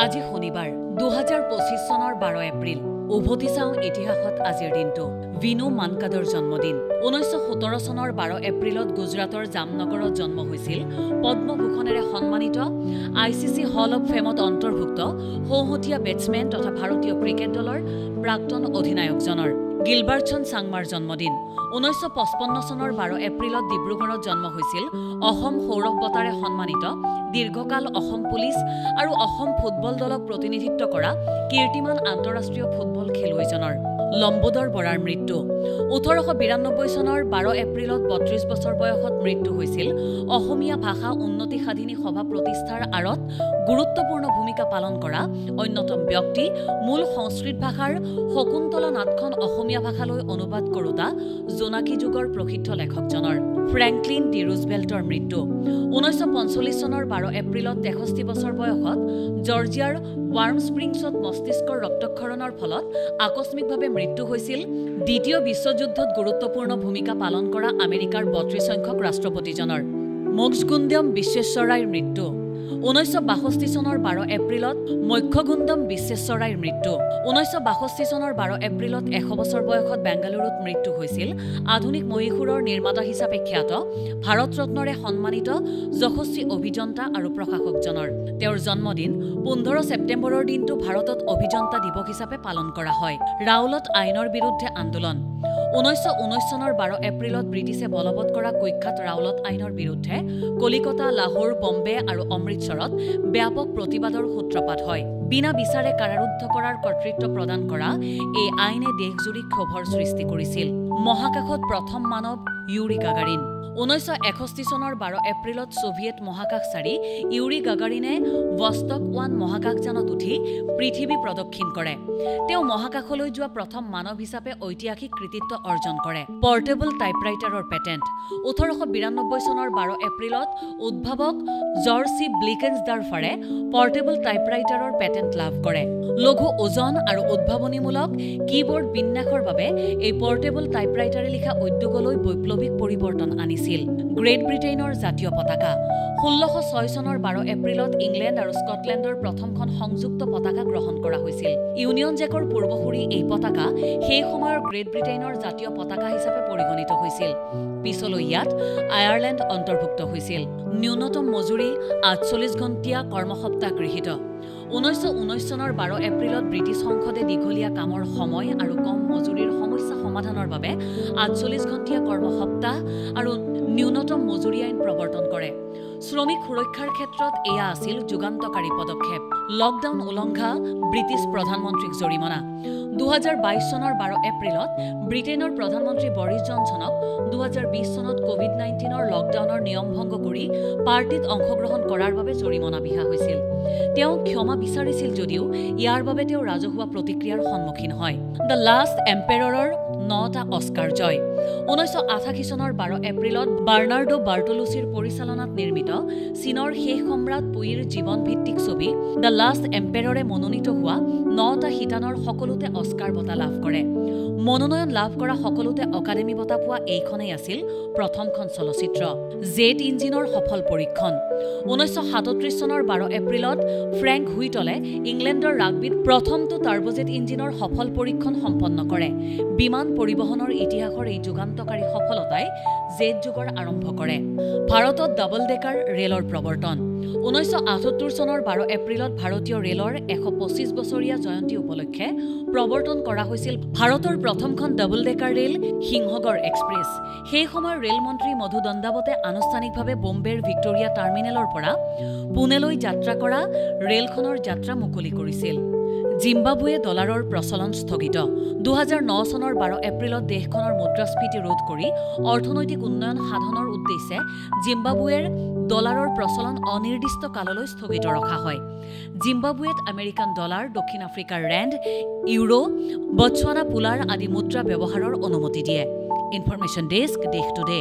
আজি শনিবাৰ 2025 চনৰ 12 এপ্ৰিল উভতি চাওঁ ইতিহাসত আজিৰ দিনটো বিনু মানকাদৰ জন্মদিন 1917 চনৰ 12 এপ্ৰিলত গুজৰাটৰ জামনগৰত জন্ম হৈছিল পদ্মভূষণেৰে সন্মানিত আইচিচি হল অফ ফেমত অন্তৰ্ভুক্ত সৌহতীয়া বেটছমেন তথা ভাৰতীয় ক্ৰিকেট দলৰ প্ৰাক্তন অধিনায়কজনৰ গিলবাৰ্টছন চাংমাৰ জন্মদিন 1955 চনৰ 12 এপ্ৰিলত ডিব্ৰুগড়ত জন্ম হৈছিল অসম সৌৰভ বঁটাৰে সন্মানিত দীৰ্ঘকাল অসম পুলিচ আৰু অসম ফুটবল দলক প্ৰতিনিধিত্ব কৰা কীৰ্তিমান আন্তঃৰাষ্ট্ৰীয় ফুটবল খেলুৱৈজনৰ লম্বোদৰ বৰাৰ মৃত্যু 1892 চনৰ 12 এপ্ৰিলত 32 বছৰ বয়সত মৃত্যু হৈছিল অসমীয়া ভাষা উন্নতি সাধিনী সভা প্ৰতিষ্ঠাৰ আঁৰত গুৰুত্বপূৰ্ণ ভূমিকা পালন কৰা অন্যতম ব্যক্তি মূল সংস্কৃত ভাষাৰ শকুন্তলা নাটখন অসমীয়া ভাষালৈ অনুবাদ কৰোতা জোনাকী যুগৰ প্ৰসিদ্ধ লেখকজনৰ ফ্ৰেংকলিন ডি ৰুজভেল্টৰ মৃত্যু 1945 চনৰ 12 এপ্ৰিলত 63 বছৰ বয়সত জৰ্জিয়াৰ ৱাৰ্ম স্প্ৰিংছত মস্তিষ্কৰ ৰক্তক্ষৰণৰ ফলত আকস্মিকভাৱে মৃত্যু হৈছিল দ্বিতীয় বিশ্বযুদ্ধত গুৰুত্বপূৰ্ণ ভূমিকা পালন কৰা আমেৰিকাৰ 32 সংখ্যক ৰাষ্ট্ৰপতিজনৰ মোক্ষগুণ্ডম বিশ্বেশ্বৰায়ৰ মৃত্যু 1962 চনৰ 12 এপ্ৰিলত মোক্ষগুণ্ডম বিশ্বেশ্বৰায়ৰ মৃত্যু 1962 চনৰ 12 এপ্ৰিলত 100 বছৰ বয়সত বেংগালুৰুত মৃত্যু হৈছিল আধুনিক মহীশূৰৰ নিৰ্মাতা হিচাপে খ্যাত ভাৰত ৰত্নৰে সন্মানিত যশস্বী অভিযন্তা আৰু প্ৰশাসকজনৰ তেওঁৰ জন্মদিন 15 ছেপ্টেম্বৰৰ দিনটো ভাৰতত অভিযন্তা দিৱস হিচাপে পালন কৰা হয় ৰাউলত আইনৰ বিৰুদ্ধে আন্দোলন 1919 চনৰ 12 এপ্ৰিলত ব্ৰিটিছে বলবৎ কৰা কুখ্যাত ৰাউলত আইনৰ বিৰুদ্ধে কলিকতা লাহোৰ বম্বে আৰু অমৃতসৰত ব্যাপক প্ৰতিবাদৰ সূত্ৰপাত হয় বিনা বিচাৰে কাৰাৰুদ্ধ কৰাৰ কৰ্তৃত্ব প্ৰদান কৰা এই আইনে দেশজুৰি ক্ষোভৰ সৃষ্টি কৰিছিল মহাকাশত প্ৰথম মানৱ ইউৰি গাগাৰিন 1961 চনৰ 12 এপ্ৰিলত সোভিয়েট মহাকাশচাৰী ইউৰি গাগাৰিনে ভষ্টক 1 মহাকাশযানত উঠি পৃথিৱী প্ৰদক্ষিণ কৰে তেওঁ মহাকাশলৈ যোৱা প্ৰথম মানৱ হিচাপে ঐতিহাসিক কৃতিত্ব অৰ্জন কৰে পৰ্টেবল টাইপৰাইটাৰৰ পেটেন্ট 1892 চনৰ 12 এপ্ৰিলত উদ্ভাৱক জৰ্জ চি ব্লিকেন্সডাৰ্ফাৰে পৰ্টেবল টাইপৰাইটাৰৰ পেটেন্ট লাভ কৰে লঘু ওজন আৰু উদ্ভাৱনীমূলক কিবোৰ্ড বিন্যাসৰ বাবে এই পৰ্টেবল টাইপৰাইটাৰে লিখা উদ্যোগলৈ বৈপ্লৱিক পৰিৱৰ্তন আনিছিল গ্ৰেট ব্ৰিটেইনৰ জাতীয় পতাকা 1606 চনৰ 12 এপ্ৰিলত ইংলেণ্ড আৰু স্কটলেণ্ডৰ প্ৰথমখন সংযুক্ত পতাকা গ্ৰহণ কৰা হৈছিল ইউনিয়ন জেকৰ পূৰ্বসূৰী এই পতাকা সেই সময়ৰ গ্ৰেট ব্ৰিটেইনৰ জাতীয় পতাকা হিচাপে পৰিগণিত হৈছিল পিছলৈ ইয়াত আয়াৰলেণ্ড অন্তৰ্ভুক্ত হৈছিল ন্যূনতম মজুৰি 48 ঘণ্টীয়া কৰ্মসপ্তাহ গৃহীত 1919 চনৰ 12 এপ্ৰিলত ব্ৰিটিছ সংসদে দীঘলীয়া কামৰ সময় আৰু কম মজুৰিৰ সমস্যা সমাধানৰ বাবে 48 ঘণ্টীয়া কৰ্মসপ্তাহ আৰু ন্যূনতম মজুৰি আইন প্ৰৱৰ্তন কৰে শ্ৰমিক সুৰক্ষাৰ ক্ষেত্ৰত এয়া আছিল যুগান্তকাৰী পদক্ষেপ লকডাউন উলংঘা ব্ৰিটিছ প্ৰধানমন্ত্ৰীক জৰিমনা 2022 চনৰ 12 এপ্ৰিলত ব্ৰিটেইনৰ প্ৰধানমন্ত্ৰী বৰিছ জনছনক 2020 চনত কোভিড-19ৰ লকডাউনৰ নিয়ম ভংগ কৰি পাৰ্টিত অংশগ্ৰহণ কৰাৰ বাবে জৰিমনা বিহা হৈছিল তেওঁ ক্ষমা বিচাৰিছিল যদিও ইয়াৰ বাবে তেওঁ ৰাজহুৱা প্ৰতিক্ৰিয়াৰ সন্মুখীন হয় দ্য লাষ্ট এম্পেৰৰৰ 9টা অস্কাৰ জয় 1988 চনৰ 12 এপ্ৰিলত বাৰ্নাৰ্ডো বাৰ্টলুচিৰ পৰিচালনাত নিৰ্মিত চীনৰ শেষ সম্ৰাট পুইৰ জীৱন ভিত্তিক ছবি দ্য লাষ্ট এম্পেৰৰে মনোনীত হোৱা 9টা শিতানৰ সকলোতে অস্কাৰ বঁটা লাভ কৰে মনোনয়ন লাভ কৰা সকলোতে একাডেমী বঁটা পোৱা এইখনেই আছিল প্ৰথমখন চলচ্চিত্ৰ জেট ইঞ্জিনৰ সফল পৰীক্ষণ 1937 চনৰ 12 এপ্ৰিলত ফ্ৰেংক হুইটলে ইংলেণ্ডৰ ৰাগবিত প্ৰথমটো টাৰ্বোজেট ইঞ্জিনৰ সফল পৰীক্ষণ সম্পন্ন কৰে বিমান পৰিবহনৰ ইতিহাসৰ এই যুগান্তকাৰী সফলতাই জেট যুগৰ আৰম্ভ কৰে ভাৰতত ডাবল ডেকাৰ ৰেলৰ প্ৰৱৰ্তন 1978 চনৰ 12 এপ্ৰিলত ভাৰতীয় ৰেলৰ 125 বছৰীয়া জয়ন্তী উপলক্ষে প্ৰৱৰ্তন কৰা হৈছিল ভাৰতৰ প্ৰথমখন double decker rail Sinhagad express সেই সময়ৰ ৰেল মন্ত্ৰী মধু দণ্ডাৱতে আনুষ্ঠানিকভাৱে বম্বেৰ ভিক্টোৰিয়া টাৰ্মিনেলৰ পৰা পুনেলৈ যাত্ৰা কৰা ৰেলখনৰ যাত্ৰা মুকলি কৰিছিল জিম্বাবুৱে ডলাৰৰ প্ৰচলন স্থগিত 2009 চনৰ 12 এপ্ৰিলত দেশখনৰ মুদ্ৰাস্ফীতি ৰোধ কৰি অৰ্থনৈতিক উন্নয়ন সাধনৰ উদ্দেশ্যে জিম্বাবুৱেৰ ডলাৰৰ প্ৰচলন অনিৰ্দিষ্ট কাললৈ স্থগিত ৰখা হয় জিম্বাবুৱেত আমেৰিকান ডলাৰ দক্ষিণ আফ্ৰিকাৰ ৰেণ্ড ইউৰো বটছৱানা পুলাৰ আদি মুদ্ৰা ব্যৱহাৰৰ অনুমতি দিয়ে ইনফৰমেশ্যন ডেস্ক দেশ টুডে